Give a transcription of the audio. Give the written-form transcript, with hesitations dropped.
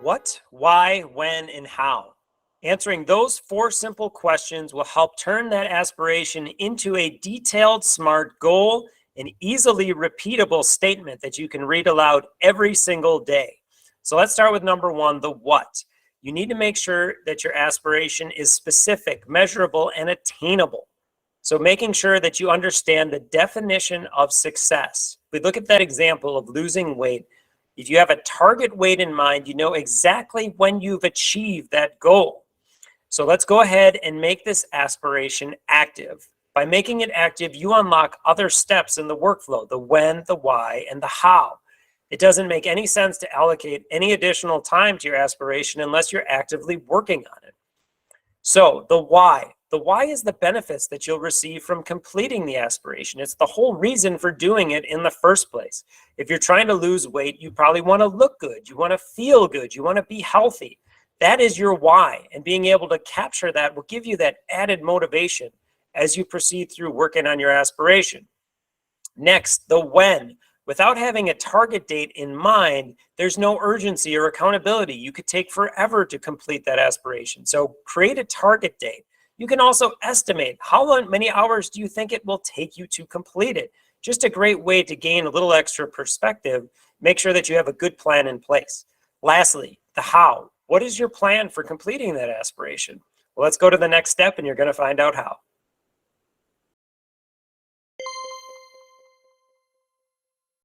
What, why, when, and how? Answering those four simple questions will help turn that aspiration into a detailed, smart goal, an easily repeatable statement that you can read aloud every single day. So let's start with number one, the what. You need to make sure that your aspiration is specific, measurable, and attainable. So making sure that you understand the definition of success. We look at that example of losing weight. If you have a target weight in mind, you know exactly when you've achieved that goal. So let's go ahead and make this aspiration active. By making it active, you unlock other steps in the workflow, the when, the why, and the how. It doesn't make any sense to allocate any additional time to your aspiration unless you're actively working on it. So the why. The why is the benefits that you'll receive from completing the aspiration. It's the whole reason for doing it in the first place. If you're trying to lose weight, you probably want to look good. You want to feel good. You want to be healthy. That is your why. And being able to capture that will give you that added motivation as you proceed through working on your aspiration. Next, the when. Without having a target date in mind, there's no urgency or accountability. You could take forever to complete that aspiration. So create a target date. You can also estimate how many hours do you think it will take you to complete it. Just a great way to gain a little extra perspective. Make sure that you have a good plan in place. Lastly, the how. What is your plan for completing that aspiration? Well, let's go to the next step and you're going to find out how.